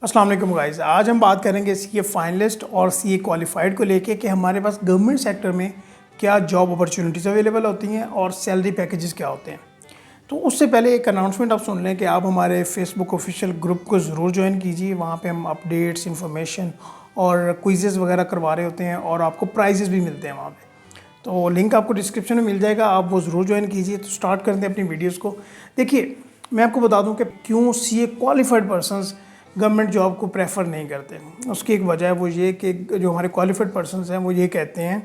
अस्सलाम वालेकुम गाइस। आज हम बात करेंगे सीए फाइनलिस्ट और सीए क्वालिफाइड को लेके कि हमारे पास गवर्नमेंट सेक्टर में क्या जॉब अपॉर्चुनिटीज़ अवेलेबल होती हैं और सैलरी पैकेजेस क्या होते हैं। तो उससे पहले एक अनाउंसमेंट आप सुन लें कि आप हमारे फेसबुक ऑफिशियल ग्रुप को ज़रूर ज्वाइन कीजिए। वहाँ पे हम अपडेट्स, इन्फॉर्मेशन और क्विज़ेज़ वगैरह करवा रहे होते हैं और आपको प्राइजेज़ भी मिलते हैं वहाँ पे। तो लिंक आपको डिस्क्रिप्शन में मिल जाएगा, आप वो ज़रूर ज्वाइन कीजिए। तो स्टार्ट करते हैं अपनी वीडियोज़ को। देखिए, मैं आपको बता दूँ कि क्यों CA qualified persons government job को प्रेफर नहीं करते। उसकी एक वजह है वो ये कि जो हमारे क्वालिफाइड पर्सनस हैं वो ये कहते हैं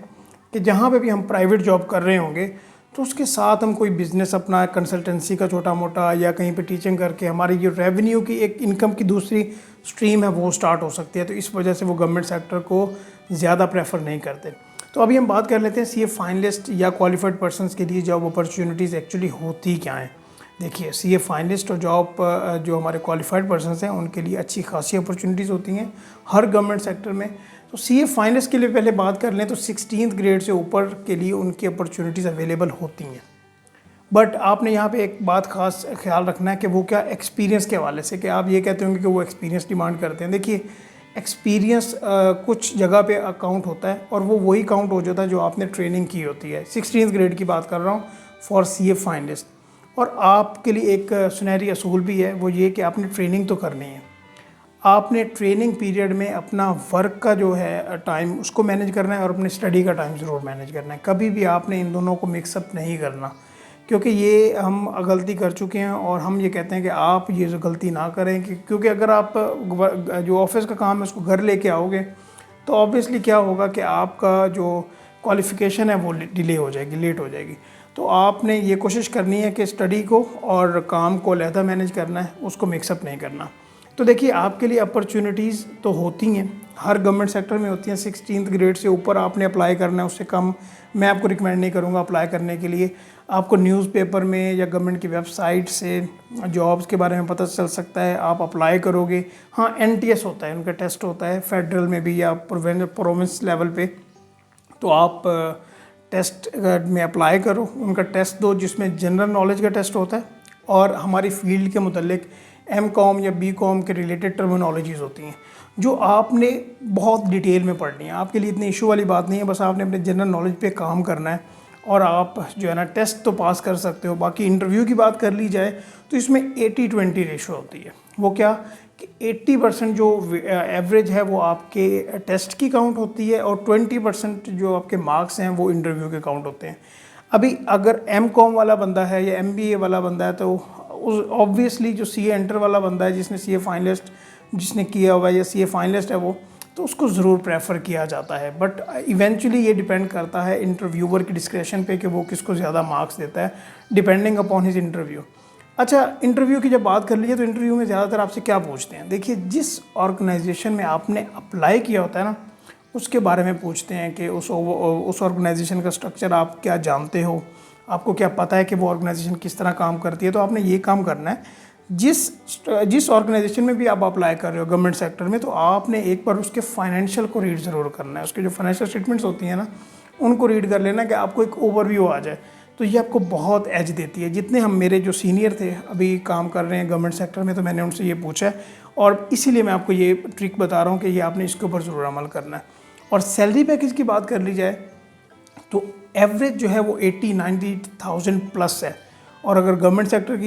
कि जहाँ पे भी हम प्राइवेट जॉब कर रहे होंगे तो उसके साथ हम कोई बिज़नेस अपना कंसल्टेंसी का छोटा मोटा या कहीं पे टीचिंग करके हमारी जो रेवेन्यू की एक इनकम की दूसरी स्ट्रीम है वो स्टार्ट हो सकती है। तो इस वजह से वो गवर्नमेंट सेक्टर को ज़्यादा प्रेफर नहीं करते। तो अभी हम बात कर लेते हैं सीए फाइनलिस्ट या क्वालिफाइड पर्सनस के लिए जॉब अपॉर्चुनिटीज़ एक्चुअली होती क्या हैं। देखिए, सीए फाइनलिस्ट और जॉब जो हमारे क्वालिफाइड पर्सनस हैं उनके लिए अच्छी खासी अपॉर्चुनिटीज़ होती हैं हर गवर्नमेंट सेक्टर में। तो सीए फाइनलिस्ट के लिए पहले बात कर लें तो 16th ग्रेड से ऊपर के लिए उनकी अपॉर्चुनिटीज़ अवेलेबल होती हैं। बट आपने यहाँ पे एक बात खास ख्याल रखना है कि वो क्या एक्सपीरियंस के हवाले से, कि आप ये कहते होंगे कि वो एक्सपीरियंस डिमांड करते हैं। देखिए, एक्सपीरियंस कुछ जगह पे अकाउंट होता है और वो वही काउंट हो जाता है जो आपने ट्रेनिंग की होती है। 16th ग्रेड की बात कर रहा हूँ फॉर सीए फाइनलिस्ट। और आपके लिए एक सुनहरी असूल भी है, वो ये कि आपने ट्रेनिंग तो करनी है। आपने ट्रेनिंग पीरियड में अपना वर्क का जो है टाइम उसको मैनेज करना है और अपने स्टडी का टाइम ज़रूर मैनेज करना है। कभी भी आपने इन दोनों को मिक्सअप नहीं करना, क्योंकि ये हम गलती कर चुके हैं और हम ये कहते हैं कि आप ये जो गलती ना करें क्योंकि अगर आप जो ऑफिस का काम है उसको घर लेके आओगे तो ऑब्वियसली क्या होगा कि आपका जो क्वालिफ़िकेशन है वो डिले हो जाएगी, लेट हो जाएगी। तो आपने ये कोशिश करनी है कि स्टडी को और काम को अलहदा मैनेज करना है, उसको मिक्सअप नहीं करना। तो देखिए, आपके लिए अपॉर्चुनिटीज़ तो होती हैं, हर गवर्नमेंट सेक्टर में होती हैं। 16th ग्रेड से ऊपर आपने अप्लाई करना है, उससे कम मैं आपको रिकमेंड नहीं करूँगा अप्लाई करने के लिए। आपको न्यूज़पेपर में या गवर्नमेंट की वेबसाइट से जॉब्स के बारे में पता चल सकता है, आप अप्लाई करोगे। हाँ, NTS होता है, उनका टेस्ट होता है फेडरल में भी या प्रोविंस लेवल पे। तो आप टेस्ट में अप्लाई करो, उनका टेस्ट दो जिसमें जनरल नॉलेज का टेस्ट होता है और हमारी फील्ड के मुतल्लिक MCOM या BCOM के रिलेटेड टर्मिनोलॉजीज़ होती हैं जो आपने बहुत डिटेल में पढ़नी है। आपके लिए इतनी इशू वाली बात नहीं है, बस आपने अपने जनरल नॉलेज पे काम करना है और आप जो है ना टेस्ट तो पास कर सकते हो। बाकी इंटरव्यू की बात कर ली जाए तो इसमें 80-20 रेशो होती है। वो क्या कि 80% जो एवरेज है वो आपके टेस्ट की काउंट होती है और 20% जो आपके मार्क्स हैं वो इंटरव्यू के काउंट होते हैं। अभी अगर MCOM वाला बंदा है या MBA वाला बंदा है तो उस ऑब्वियसली जो CA एंटर वाला बंदा है जिसने CA फाइनलिस्ट जिसने किया हुआ है या CA फाइनलिस्ट है वो, तो उसको ज़रूर प्रेफर किया जाता है। बट इवेंचुअली ये डिपेंड करता है इंटरव्यूअर की डिस्क्रिप्शन पे कि वो किसको ज़्यादा मार्क्स देता है डिपेंडिंग अपॉन हिज इंटरव्यू। अच्छा, इंटरव्यू की जब बात कर लीजिए तो इंटरव्यू में ज़्यादातर आपसे क्या पूछते हैं। देखिए, जिस ऑर्गेनाइजेशन में आपने अप्लाई किया होता है ना उसके बारे में पूछते हैं कि उस ऑर्गेनाइजेशन का स्ट्रक्चर आप क्या जानते हो, आपको क्या पता है कि वो ऑर्गेनाइजेशन किस तरह काम करती है। तो आपने ये काम करना है, जिस ऑर्गेनाइजेशन में भी आप अप्लाई कर रहे हो गवर्नमेंट सेक्टर में, तो आपने एक बार उसके फाइनेंशियल को रीड ज़रूर करना है। उसके जो फाइनेंशियल स्टेटमेंट्स होती हैं ना उनको रीड कर लेना कि आपको एक ओवरव्यू आ जाए। तो ये आपको बहुत एज देती है। जितने हम मेरे जो सीनियर थे अभी काम कर रहे हैं गवर्नमेंट सेक्टर में, तो मैंने उनसे ये पूछा है और इसीलिए मैं आपको ये ट्रिक बता रहा हूँ कि ये आपने इसके ऊपर ज़रूर अमल करना है। और सैलरी पैकेज की बात कर ली जाए तो एवरेज जो है वो 80-90,000 प्लस है। और अगर गवर्नमेंट सेक्टर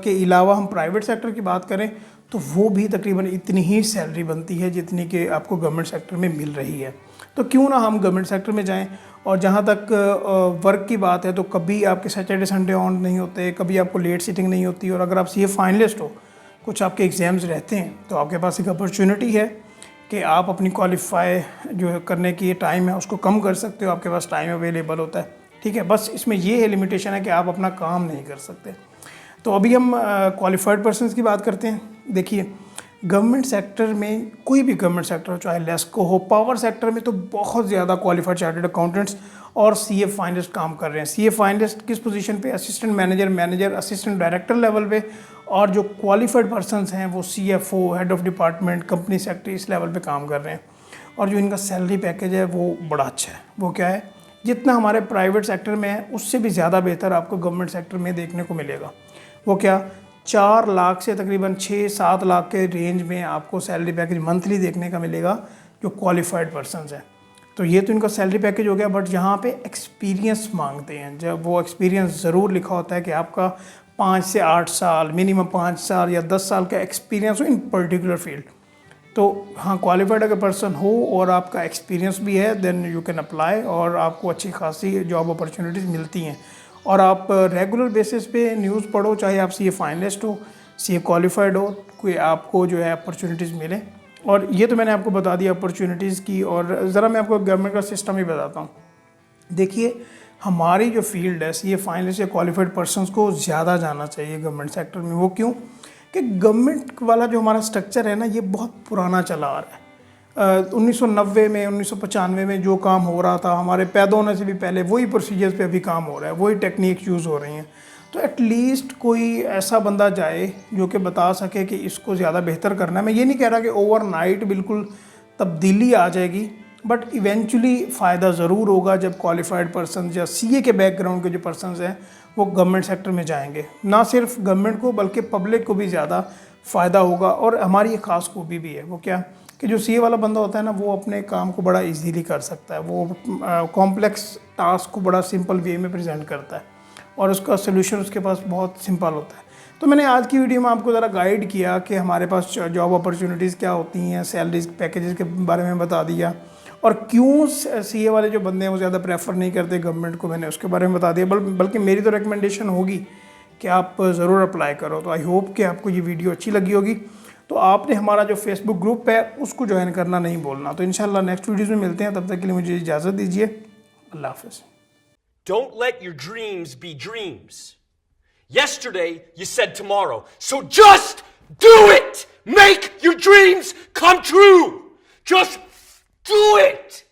के अलावा हम प्राइवेट सेक्टर की बात करें तो वो भी तकरीबन इतनी ही सैलरी बनती है जितनी कि आपको गवर्नमेंट सेक्टर में मिल रही है। तो क्यों ना हम गवर्नमेंट सेक्टर में जाएं। और जहाँ तक वर्क की बात है तो कभी आपके सैटरडे संडे ऑन नहीं होते, कभी आपको लेट सीटिंग नहीं होती। और अगर आप CA फाइनलिस्ट हो, कुछ आपके एग्ज़ाम्स रहते हैं, तो आपके पास एक अपॉर्चुनिटी है कि आप अपनी क्वालिफाई जो करने की टाइम है उसको कम कर सकते हो। आपके पास टाइम अवेलेबल होता है, ठीक है। बस इसमें ये है लिमिटेशन है कि आप अपना काम नहीं कर सकते। तो अभी हम क्वालिफाइड पर्सनस की बात करते हैं। देखिए, गवर्नमेंट सेक्टर में कोई भी गवर्नमेंट सेक्टर हो, चाहे लेस्को हो, पावर सेक्टर में तो बहुत ज़्यादा क्वालिफाइड चार्टर्ड अकाउंटेंट्स और CA फाइनलिस्ट काम कर रहे हैं। CA फाइनलिस्ट किस पोजीशन पे? Assistant manager, assistant director level पे। और जो क्वालिफाइड पर्सनस हैं वो CFO, head of department, company secretary, इस लेवल पे काम कर रहे हैं। और जो इनका सैलरी पैकेज है वो बड़ा अच्छा है। वो क्या है, जितना हमारे प्राइवेट सेक्टर में है उससे भी ज़्यादा बेहतर आपको गवर्नमेंट सेक्टर में देखने को मिलेगा। वो क्या, 4 लाख से तकरीबन 6-7 लाख के रेंज में आपको सैलरी पैकेज मंथली देखने का मिलेगा जो क्वालिफाइड पर्सनस हैं। तो ये तो इनका सैलरी पैकेज हो गया, बट यहाँ पे एक्सपीरियंस मांगते हैं। जब वो एक्सपीरियंस ज़रूर लिखा होता है कि आपका 5 से 8 साल, मिनिमम 5 साल या 10 साल का एक्सपीरियंस हो इन पर्टिकुलर फील्ड। तो हाँ, क्वालिफाइड अगर पर्सन हो और आपका एक्सपीरियंस भी है, देन यू कैन अप्लाई और आपको अच्छी खासी जॉब अपॉर्चुनिटीज़ मिलती हैं। और आप रेगुलर बेसिस पे न्यूज़ पढ़ो, चाहे आप सीए फाइनलिस्ट हो, सीए क्वालिफाइड हो, कोई आपको जो है अपॉर्चुनिटीज़ मिले। और ये तो मैंने आपको बता दिया अपॉर्चुनिटीज़ की। और ज़रा मैं आपको गवर्नमेंट का सिस्टम ही बताता हूँ। देखिए, हमारी जो फील्ड है सीए फाइनलिस्ट या क्वालिफाइड पर्सनस को ज़्यादा जाना चाहिए गवर्नमेंट सेक्टर में। वो क्यों? कि गवर्नमेंट वाला जो हमारा स्ट्रक्चर है ना, ये बहुत पुराना चला आ रहा है। 1990 में, 1995 में जो काम हो रहा था, हमारे पैदा होने से भी पहले वही प्रोसीजर्स पे अभी काम हो रहा है, वही टेक्निक यूज़ हो रही हैं। तो एटलीस्ट कोई ऐसा बंदा जाए जो कि बता सके कि इसको ज़्यादा बेहतर करना है। मैं ये नहीं कह रहा कि ओवरनाइट बिल्कुल तब्दीली आ जाएगी, बट इवेंचुअली फ़ायदा ज़रूर होगा जब क्वालिफाइड पर्सन या सीए के बैकग्राउंड के जो पर्सनस हैं वो गवर्नमेंट सेक्टर में जाएंगे। ना सिर्फ गवर्नमेंट को बल्कि पब्लिक को भी ज़्यादा फ़ायदा होगा। और हमारी एक ख़ास खूबी भी है, वो क्या कि जो सीए वाला बंदा होता है ना, वो अपने काम को बड़ा इजीली कर सकता है। वो कॉम्प्लेक्स टास्क को बड़ा सिंपल वे में प्रेजेंट करता है और उसका सोल्यूशन उसके पास बहुत सिंपल होता है। तो मैंने आज की वीडियो में आपको ज़रा गाइड किया कि हमारे पास जॉब अपॉर्चुनिटीज़ क्या होती हैं, सैलरीज पैकेजेस के बारे में बता दिया, और क्यों सीए वाले जो बंदे हैं वो ज़्यादा प्रेफर नहीं करते गवर्नमेंट को, मैंने उसके बारे में बता दिया। बल्कि मेरी तो रिकमेंडेशन होगी कि आप ज़रूर अप्लाई करो। तो आई होप कि आपको ये वीडियो अच्छी लगी होगी। तो आपने हमारा जो फेसबुक ग्रुप है उसको ज्वाइन करना नहीं भूलना। तो इंशाल्लाह नेक्स्ट वीडियोज़ में मिलते हैं, तब तक के लिए मुझे इजाज़त दीजिए। अल्लाह हाफ़िज़। Don't let your dreams be dreams. Yesterday, you said tomorrow. So just do it! Make your dreams come true! Just do it!